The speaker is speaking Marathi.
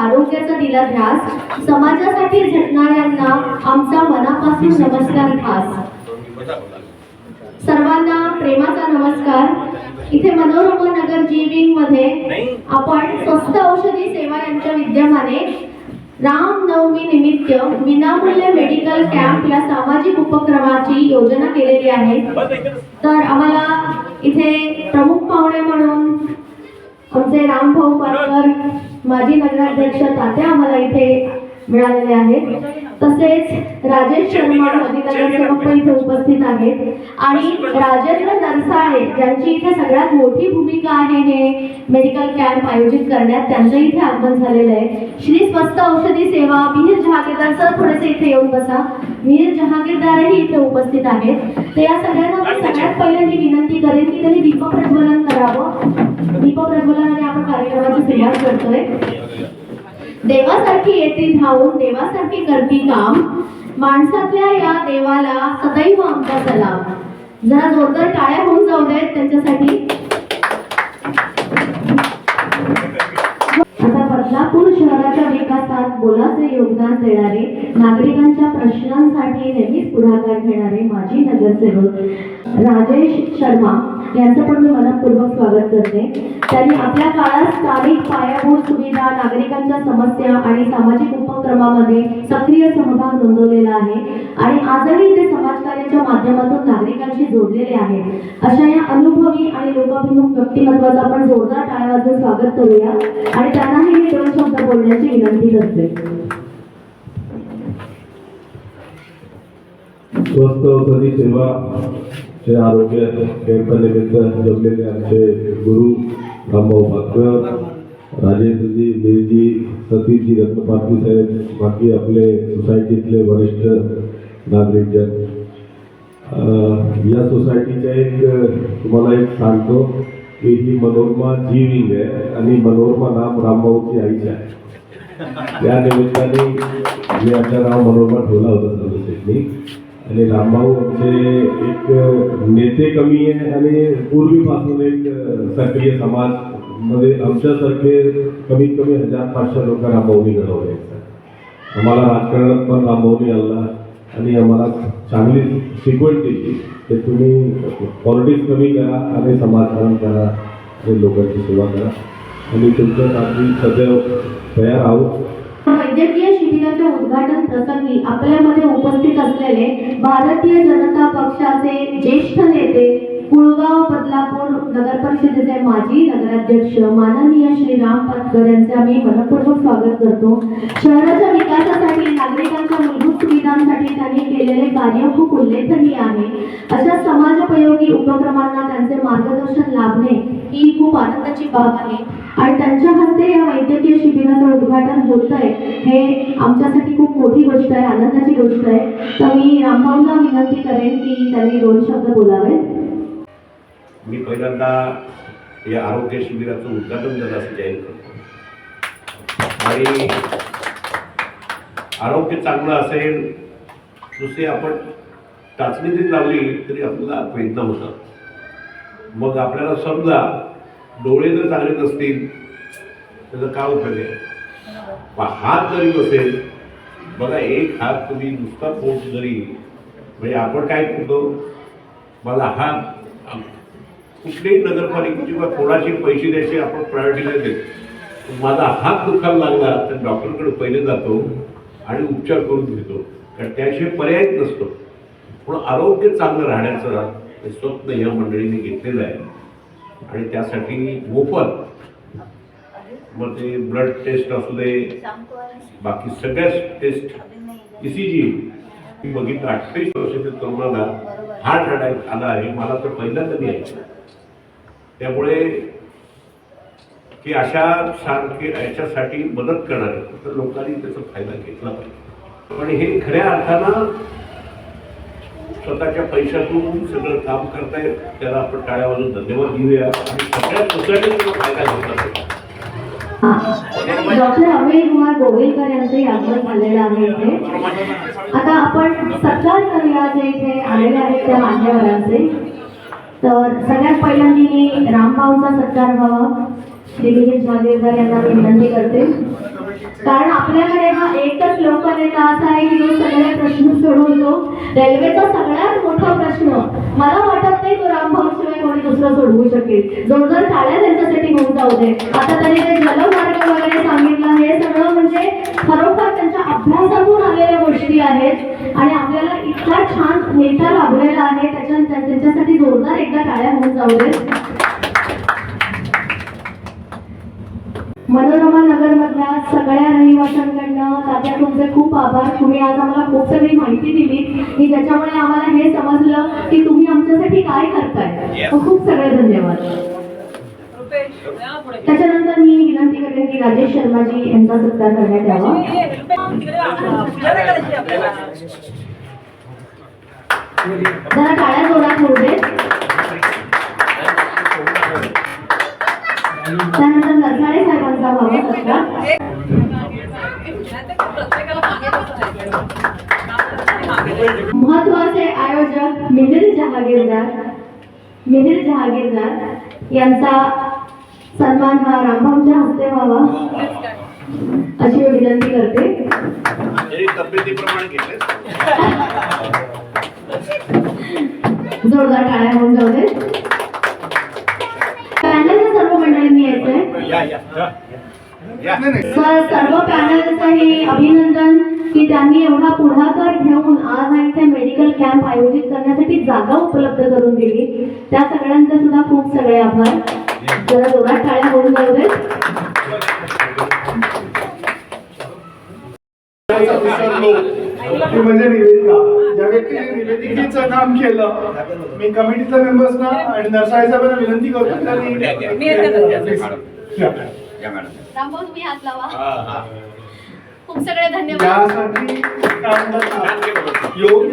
आरोग्याचा दिला ध्यास, समाजासाठी झटणाऱ्यांना आमचा मनापासून नमस्कार खास। सर्वांना प्रेमाचा नमस्कार। इथे मनोरमा नगर जीविंग मध्ये आपण स्वस्त औषधी सेवा यांच्या विद्यमाने रामनवमी निमित्त विनामूल्य मेडिकल कॅम्प या सामाजिक उपक्रमाची योजना केलेली आहे। तर आम्हाला इथे प्रमुख पाहुणे म्हणून आमचे रामभाऊ पारकर माजी नगराध्यक्ष तात्या आम्हाला इथे मिळालेले आहेत। तसेच राजेश शर्मा माजी नगरसेवक पण इथे उपस्थित आहेत आणि राजेंद्र नरसाळे ज्यांची इथे सगळ्यात मोठी भूमिका आहे हे मेडिकल कॅम्प आयोजित करण्यात, त्यांचं इथे आगमन झालेलं आहे। श्री स्वस्त औषधी सेवा मीर जहागीरदार सर थोडेसे इथे येऊन बसा। मीर जहागीरदारही इथे उपस्थित आहेत। तर या सगळ्यांना मी सगळ्यात पहिले मी विनंती करेन की त्यांनी दीपक प्रज्वलन करावं। दीपक प्रज्वलनाने आपण कार्यक्रमाची सुरुवात करतोय। देवासारखी येते धावून देवासारखी करती काम, माणसातल्या या देवाला सदैव आमचा सलाम। जरा जोरदार टाळ्या होऊन जाऊ देत त्यांच्यासाठी। आता बदलापूर शहराच्या विकासात मोलाचे योगदान देणारे, नागरिकांच्या प्रश्नांसाठी नेहमीच पुढाकार घेणारे माजी नगरसेवक राजेश शर्मा यांचं पण मी मनपूर्वक स्वागत करते। त्यांनी आपल्या काळात स्थानिक पायाभूत सुविधा, नागरिकांच्या समस्या आणि सामाजिक उपक्रमामध्ये सक्रिय सहभाग नोंदवलेला आहे आणि आजही ते समाजकार्याच्या माध्यमातून नागरिकांशी जोडलेले आहेत। अशा या अनुभवी आणि लोकाभिमुख व्यक्तिमत्वाचं आपण जोरदार टाळ्या वाजवून स्वागत करूया आणि त्यांनाही मी 2 शब्द बोलण्याची विनंती करते। स्वस्त औषधी सेवा चे आरोग्य केंद्रानिमित्त जमलेले आमचे गुरु रामभाऊ पारकर, राजेंद्रजी, मीरजी, सतीशजी, रत्नपारकी साहेब, बाकी आपले सोसायटीतले वरिष्ठ नागरिकजन, या सोसायटीच्या तुम्हाला एक सांगतो की ही मनोरमा जीविंग आहे आणि मनोरमा नाम रामभाऊची आईचे आहे। त्या निमित्ताने मी आता नाव मनोरमा ठेवला होता सर्वसेटनी। आणि रामभाऊ आमचे एक नेते कमी आहे आणि पूर्वीपासून एक सक्रिय समाजमध्ये आमच्यासारखे कमीत कमी 1500 लोक रामभाऊनी घडवले। आम्हाला राजकारणात पण रामभाऊनी आणला आणि आम्हाला चांगली शिकवण दिली की तुम्ही पॉलिटिक्स कमी करा आणि समाजकारण करा आणि लोकांची सेवा करा आणि तुमच्यासाठी सदैव तयार आहोत। वैद्यकीय शिबिराच्या उद्घाटन प्रसंगी आपल्यामध्ये उपस्थित असलेले भारतीय जनता पक्षाचे ज्येष्ठ नेते, कुळगाव बदलापूर नगर परिषदेचे माजी नगराध्यक्ष माननीय श्री राम पारकर यांचे आम्ही मनपूर्वक स्वागत करतो। शहराच्या विकासासाठी, नागरिकांच्या मूलभूत सुविधांसाठी त्यांनी केलेले कार्य खूप उल्लेखनीय आहे। अशा समाजोपयोगी उपक्रमांना त्यांचे मार्गदर्शन लाभणे ही खूप आनंदाची बाब आहे आणि त्यांच्या हस्ते या वैद्यकीय शिबिराचं उद्घाटन होत आहे हे आमच्यासाठी खूप मोठी गोष्ट आहे, आनंदाची गोष्ट आहे। तर मी रामभाऊला विनंती करेन की त्यांनी 2 शब्द बोलावे। मी पहिल्यांदा या आरोग्य शिबिराचं उद्घाटन झालं असं जाहीर करतो आणि आरोग्य चांगलं असेल, दुसरी आपण चाचणी जरी लावली तरी आपल्याला वेदना होतात। मग आपल्याला समजा डोळे जर चांगले नसतील त्याचा काय उपयोग आहे? हात जरी नसेल, बघा एक हात तुम्ही नुसता पोट जरी, म्हणजे आपण काय करतो, मला हात कुठल्याही नगरपालिकेची किंवा थोडाशी पैसे द्यायचे आपण प्रायोरिटीला देतो। माझा हात दुखायला लागला तर डॉक्टरकडे पहिले जातो आणि उपचार करून घेतो, कारण त्याशिवाय पर्यायच नसतो। पण आरोग्य चांगलं राहण्याचं हे स्वप्न या मंडळीने घेतलेलं आहे आणि त्यासाठी मोफत, मग ते ब्लड टेस्ट असू दे, बाकी सगळ्याच टेस्ट, ECG बघितलं 28 वर्षाच्या तरुणाला हार्ट अटॅक आला आहे, मला तर पहिल्यांदा नाही ऐकलं। त्यामुळे की अशा सारखे याच्यासाठी मदत करणारे तर लोकांनी त्याचा फायदा घेतला पाहिजे। पण हे खऱ्या अर्थानं स्वतःच्या पैशातून सगळं काम करतायत, त्याला आपण टाळ्या वाजवून धन्यवाद देऊया आणि सगळ्या सोसायटीचा फायदा घेतला पाहिजे। डॉक्टर अमेय कुमार गोविलकर यांचंही आगमन झालेलं आहे इथे। आता आपण सत्कार करूया जे इथे आलेले आहेत त्या मान्यवरांचे। तर सगळ्यात पहिल्यांदा मी रामभाऊंचा सत्कार व्हावा, श्री मीर जहागीरदार यांना विनंती करते। कारण आपल्याकडे हा एकच लोकनेता असा आहे की जो सगळे प्रश्न सोडवतो. रेल्वेचा सगळ्यात मोठा प्रश्न मला वाटत नाही तो रामभाऊ शिवाय कोणी दुसरं सोडवू शकेल. जोरदार टाळ्या त्यांच्यासाठी होऊन जाऊ दे. आता त्यांनी ते जलमार्ग वगैरे सांगितलं, हे सगळं म्हणजे खरोखर त्यांच्या अभ्यासातून आलेल्या गोष्टी आहेत आणि आपल्याला इतका छान नेता लाभलेला आहे. त्यांच्यासाठी जोरदार एकदा टाळ्या होऊन जाऊ दे. मनोरमा नगर मधल्या सगळ्या रहिवाशांकडनं तात्या तुमचे खूप आभार. तुम्ही आज आम्हाला खूप सगळी माहिती दिली की ज्याच्यामुळे आम्हाला हे समजलं की तुम्ही आमच्यासाठी काय करताय. खूप सगळे धन्यवाद. त्याच्यानंतर मी विनंती करेन की राजेश शर्माजी यांचा सत्कार करण्यात यावा. जरा टाळ्या जोरात होऊ दे. त्यानंतर नरसाळे साहेबांचा व्हावा सत्कार. महत्वाचे आयोजक मिहिर जहागीरदार यांचा सन्मान हा रामभाऊच्या हस्ते व्हावा अशी मी विनंती करते. जोरदार टाळ्या होऊन जाऊ दे. पॅनलच्या सर्व मंडळींनी यायचंय. सर्व पॅनलचंही अभिनंदन की त्यांनी एवढा पुढाकार घेऊन आज हा इथे मेडिकल कॅम्प आयोजित करण्यासाठी जागा उपलब्ध करून दिली. त्या सगळ्यांचे सुद्धा खूप सगळे आभार. जरा जोरात टाळ्या होऊन जाऊ दे. म्हणजे निवेदिका, ज्या व्यक्तीने निवेदिकेचं काम केलं, मी कमिटीच्या मेंबर्सना आणि नरसाळे साहेबांना विनंती करतो की रामभाऊ तुम्ही हात लावा. खूप सगळे धन्यवाद. त्यासाठी काय म्हणतात, योग